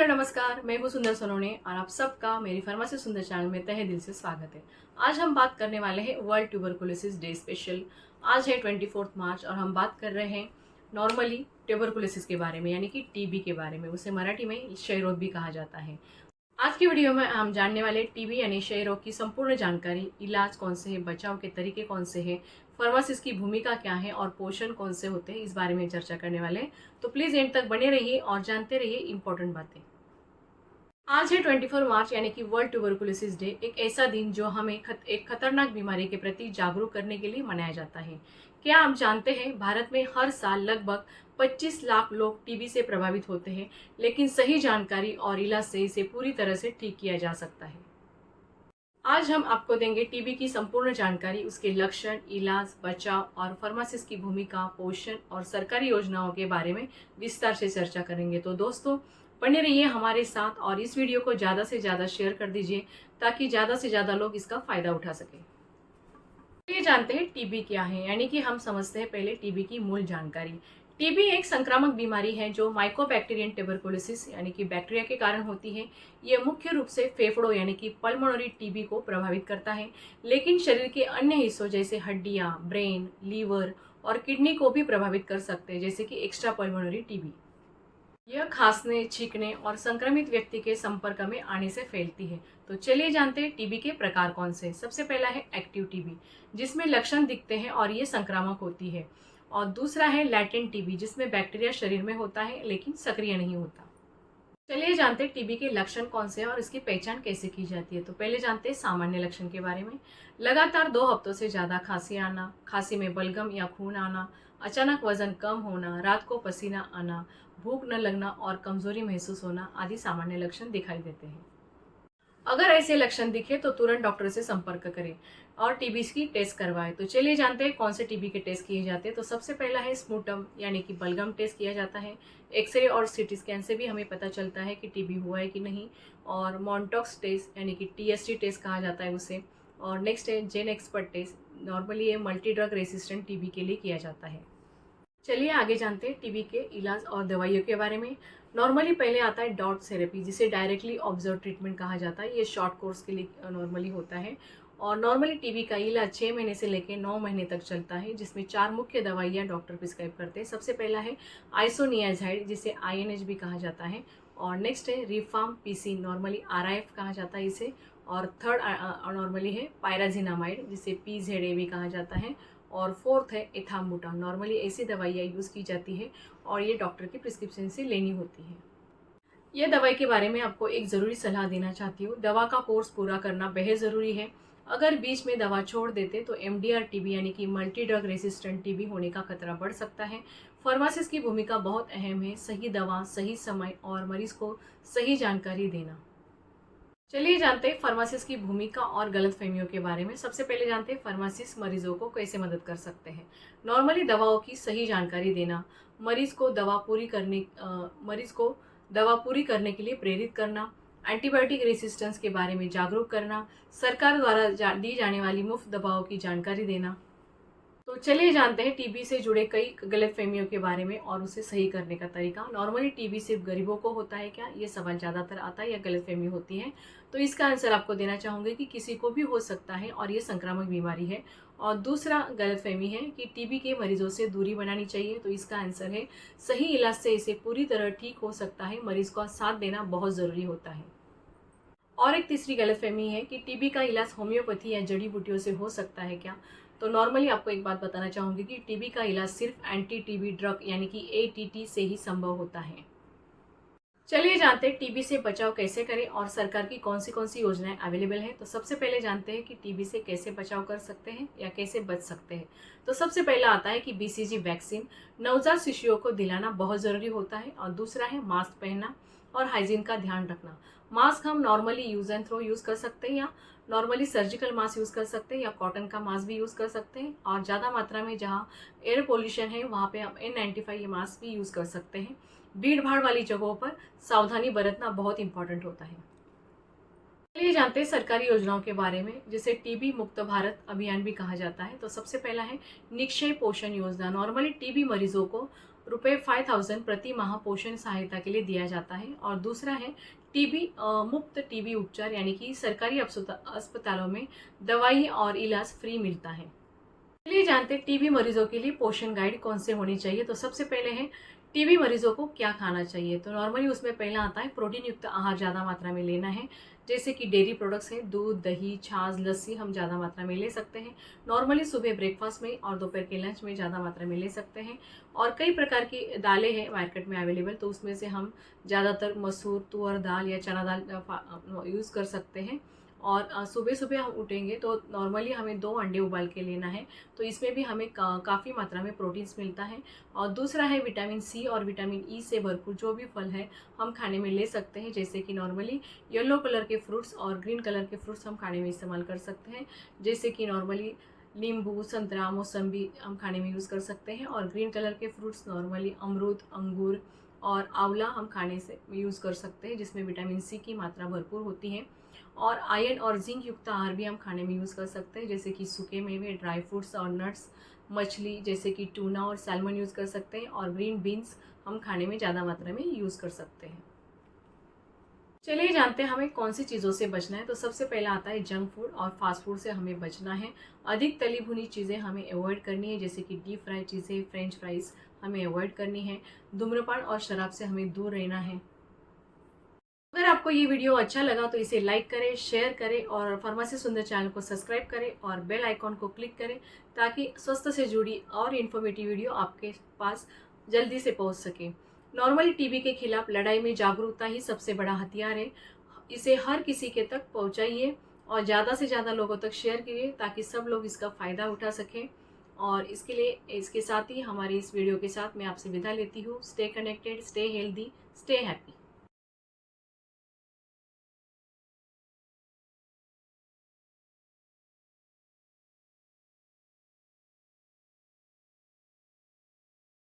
Hello नमस्कार, मैं हूँ सुंदर सोनोने और आप सबका मेरी फार्मेसी सुंदर चैनल में तहे दिल से स्वागत है। आज हम बात करने वाले हैं वर्ल्ड ट्यूबरकुलोसिस डे स्पेशल। आज है 24 मार्च और हम बात कर रहे हैं नॉर्मली ट्यूबरकुलोसिस के बारे में, यानी कि टीबी के बारे में। उसे मराठी में क्षय रोग भी कहा जाता है। आज की वीडियो में हम जानने वाले टीबी यानी क्षय रोग की संपूर्ण जानकारी, इलाज कौन से है, बचाव के तरीके कौन से हैं, फार्मासिस्ट की भूमिका क्या है और पोषण कौन से होते हैं, इस बारे में चर्चा करने वाले हैं। तो प्लीज एंड तक बने रहिए और जानते रहिए इंपॉर्टेंट बातें। आज है 24 मार्च यानी कि वर्ल्ड ट्यूबरकुलोसिस डे। एक ऐसा दिन जो हमें एक खतरनाक बीमारी के प्रति जागरूक करने के लिए मनाया जाता है। क्या आप जानते हैं भारत में हर साल लगभग 25 लाख लोग टीबी से प्रभावित होते हैं, लेकिन सही जानकारी और इलाज से इसे पूरी तरह से ठीक किया जा सकता है। आज हम आपको देंगे टीबी की संपूर्ण जानकारी, उसके लक्षण, इलाज, बचाव और फार्मासिस्ट की भूमिका, पोषण और सरकारी योजनाओं के बारे में विस्तार से चर्चा करेंगे। तो दोस्तों बने रहिए हमारे साथ और इस वीडियो को ज़्यादा से ज़्यादा शेयर कर दीजिए ताकि ज़्यादा से ज़्यादा लोग इसका फायदा उठा सकें। ये जानते हैं टीबी क्या है, यानी कि हम समझते हैं पहले टीबी की मूल जानकारी। टीबी एक संक्रामक बीमारी है जो माइकोबैक्टीरियन ट्यूबरकुलोसिस यानी कि बैक्टीरिया के कारण होती है। यह मुख्य रूप से फेफड़ों यानी कि पल्मोनरी टीबी को प्रभावित करता है, लेकिन शरीर के अन्य हिस्सों जैसे हड्डियां, ब्रेन, लीवर और किडनी को भी प्रभावित कर सकते हैं, जैसे कि एक्स्ट्रा पल्मोनरी टीबी। यह खांसने, छींकने और संक्रमित व्यक्ति के संपर्क में आने से फैलती है। तो चलिए जानते हैं टीबी के प्रकार कौन से। सबसे पहला है एक्टिव टीबी, जिसमें लक्षण दिखते हैं और ये संक्रामक होती है। और दूसरा है लैटेंट टीबी, जिसमें बैक्टीरिया शरीर में होता है लेकिन सक्रिय नहीं होता। चलिए जानते हैं टीबी के लक्षण कौन से हैं और इसकी पहचान कैसे की जाती है। तो पहले जानते हैं सामान्य लक्षण के बारे में। लगातार 2 हफ्तों से ज़्यादा खांसी आना, खांसी में बलगम या खून आना, अचानक वजन कम होना, रात को पसीना आना, भूख न लगना और कमजोरी महसूस होना आदि सामान्य लक्षण दिखाई देते हैं। अगर ऐसे लक्षण दिखे तो तुरंत डॉक्टर से संपर्क करें और टीबी की टेस्ट करवाएं। तो चलिए जानते हैं कौन से टीबी के टेस्ट किए जाते हैं। तो सबसे पहला है स्पूटम यानी कि बलगम टेस्ट किया जाता है। एक्सरे और सीटी स्कैन से भी हमें पता चलता है कि टीबी हुआ है कि नहीं। और मॉन्टॉक्स टेस्ट यानी कि टीएसटी टेस्ट कहा जाता है उसे। और नेक्स्ट है जेन एक्सपर्ट टेस्ट, नॉर्मली ये मल्टी ड्रग रेसिस्टेंट टीबी के लिए किया जाता है। चलिए आगे जानते हैं टीबी के इलाज और दवाइयों के बारे में। नॉर्मली पहले आता है डॉट थेरेपी, जिसे डायरेक्टली ऑब्जर्व ट्रीटमेंट कहा जाता है। ये शॉर्ट कोर्स के लिए नॉर्मली होता है। और नॉर्मली टीबी का इलाज 6 महीने से लेकर 9 महीने तक चलता है, जिसमें 4 मुख्य दवाइयाँ डॉक्टर प्रिस्क्राइब करते हैं। सबसे पहला है आइसोनियाजाइड, जिसे INH भी कहा जाता है। और नेक्स्ट है रिफार्म पीसी, नॉर्मली RIF कहा जाता है इसे। और थर्ड नॉर्मली है पायराजिनामाइड, जिसे PZA भी कहा जाता है। और फोर्थ है एथाम्बुटान। नॉर्मली ऐसी दवाइयाँ यूज़ की जाती है और ये डॉक्टर की प्रिस्क्रिप्शन से लेनी होती है। यह दवाई के बारे में आपको एक ज़रूरी सलाह देना चाहती हूँ। दवा का कोर्स पूरा करना बेहद ज़रूरी है। अगर बीच में दवा छोड़ देते तो MDR टीबी यानी कि मल्टी ड्रग रेसिस्टेंट टीबी होने का खतरा बढ़ सकता है। फार्मासिस्ट की भूमिका बहुत अहम है, सही दवा, सही समय और मरीज को सही जानकारी देना। चलिए जानते हैं फार्मासिस्ट की भूमिका और गलतफहमियों के बारे में। सबसे पहले जानते हैं फार्मासिस्ट मरीजों को कैसे मदद कर सकते हैं। नॉर्मली दवाओं की सही जानकारी देना, मरीज को दवा पूरी करने के लिए प्रेरित करना, एंटीबायोटिक रेसिस्टेंस के बारे में जागरूक करना, सरकार द्वारा दी जाने वाली मुफ्त दवाओं की जानकारी देना। तो चलिए जानते हैं टीबी से जुड़े कई गलतफहमियों के बारे में और उसे सही करने का तरीका। नॉर्मली टीबी सिर्फ गरीबों को होता है क्या, ये सवाल ज़्यादातर आता है या गलतफहमी होती है। तो इसका आंसर आपको देना चाहूँगी कि किसी को भी हो सकता है और ये संक्रामक बीमारी है। और दूसरा गलतफहमी है कि टीबी के मरीजों से दूरी बनानी चाहिए। तो इसका आंसर है सही इलाज से इसे पूरी तरह ठीक हो सकता है, मरीज का साथ देना बहुत ज़रूरी होता है। और एक तीसरी गलतफहमी है कि टीबी का इलाज होम्योपैथी या जड़ी बूटियों से हो सकता है क्या। तो नॉर्मली आपको एक बात बताना चाहूँगी कि टीबी का इलाज सिर्फ एंटी टीबी ड्रग यानी कि ATT से ही संभव होता है। चलिए जानते हैं टीबी से बचाव कैसे करें और सरकार की कौन सी योजनाएं अवेलेबल हैं। तो सबसे पहले जानते हैं कि टीबी से कैसे बचाव कर सकते हैं या कैसे बच सकते हैं। तो सबसे पहला आता है कि BCG वैक्सीन नवजात शिशुओं को दिलाना बहुत ज़रूरी होता है। और दूसरा है मास्क पहनना और हाइजीन का ध्यान रखना। मास्क हम normally use and throw use कर सकते हैं, या नॉर्मली सर्जिकल मास्क यूज़ कर सकते हैं, या कॉटन का मास्क भी यूज़ कर सकते हैं। और ज़्यादा मात्रा में जहाँ एयर पोल्यूशन है वहाँ पे हम N95 ये मास्क भी यूज़ कर सकते हैं। भीड़ भाड़ वाली जगहों पर सावधानी बरतना बहुत इंपॉर्टेंट होता है। चलिए जानते हैं सरकारी योजनाओं के बारे में, जिसे टीबी मुक्त भारत अभियान भी कहा जाता है। तो सबसे पहला है निक्षय पोषण योजना। नॉर्मली टीबी मरीजों को रुपये 5000 प्रति माह पोषण सहायता के लिए दिया जाता है। और दूसरा है टीबी मुफ्त टीबी उपचार, यानी कि सरकारी अस्पतालों में दवाई और इलाज फ्री मिलता है। चलिए जानते हैं टीबी मरीजों के लिए पोषण गाइड कौन से होनी चाहिए। तो सबसे पहले है टीबी मरीजों को क्या खाना चाहिए। तो नॉर्मली उसमें पहला आता है प्रोटीन युक्त आहार ज़्यादा मात्रा में लेना है, जैसे कि डेयरी प्रोडक्ट्स हैं, दूध, दही, छाछ, लस्सी हम ज़्यादा मात्रा में ले सकते हैं। नॉर्मली सुबह ब्रेकफास्ट में और दोपहर के लंच में ज़्यादा मात्रा में ले सकते हैं। और कई प्रकार की दालें हैं मार्केट में अवेलेबल, तो उसमें से हम ज़्यादातर मसूर, तुअर दाल या चना दाल यूज़ कर सकते हैं। और सुबह सुबह हम उठेंगे तो नॉर्मली हमें 2 अंडे उबाल के लेना है, तो इसमें भी हमें काफ़ी मात्रा में प्रोटीन्स मिलता है। और दूसरा है विटामिन सी और विटामिन ई से भरपूर जो भी फल है हम खाने में ले सकते हैं, जैसे कि नॉर्मली येलो कलर के फ्रूट्स और ग्रीन कलर के फ्रूट्स हम खाने में इस्तेमाल कर सकते हैं, जैसे कि नॉर्मली नींबू, संतरा, मौसम्बी हम खाने में यूज़ कर सकते हैं। और ग्रीन कलर के फ्रूट्स नॉर्मली अमरूद, अंगूर और आंवला हम खाने से यूज़ कर सकते हैं, जिसमें विटामिन सी की मात्रा भरपूर होती है। और आयरन और जिंक युक्त आहार भी हम खाने में यूज़ कर सकते हैं, जैसे कि सूखे मेवे, ड्राई फ्रूट्स और नट्स, मछली जैसे कि टूना और सैल्मन यूज़ कर सकते हैं। और ग्रीन बीन्स हम खाने में ज़्यादा मात्रा में यूज़ कर सकते हैं। चलिए जानते हैं हमें कौन सी चीज़ों से बचना है। तो सबसे पहला आता है जंक फूड और फास्ट फूड से हमें बचना है। अधिक तली भुनी चीज़ें हमें अवॉइड करनी है, जैसे कि डीप फ्राई चीज़ें, फ्रेंच फ्राइज हमें अवॉइड करनी है। धूम्रपान और शराब से हमें दूर रहना है। अगर आपको ये वीडियो अच्छा लगा तो इसे लाइक करें, शेयर करें और फार्मेसी सुंदर चैनल को सब्सक्राइब करें और बेल आइकॉन को क्लिक करें, ताकि स्वास्थ्य से जुड़ी और इन्फॉर्मेटिव वीडियो आपके पास जल्दी से पहुंच सके। नॉर्मली टीबी के खिलाफ लड़ाई में जागरूकता ही सबसे बड़ा हथियार है। इसे हर किसी के तक पहुंचाइए और ज़्यादा से ज़्यादा लोगों तक शेयर कीजिए, ताकि सब लोग इसका फ़ायदा उठा सकें। और इसके साथ ही हमारी इस वीडियो के साथ मैं आपसे विदा लेती हूँ। Stay connected, stay healthy, stay happy.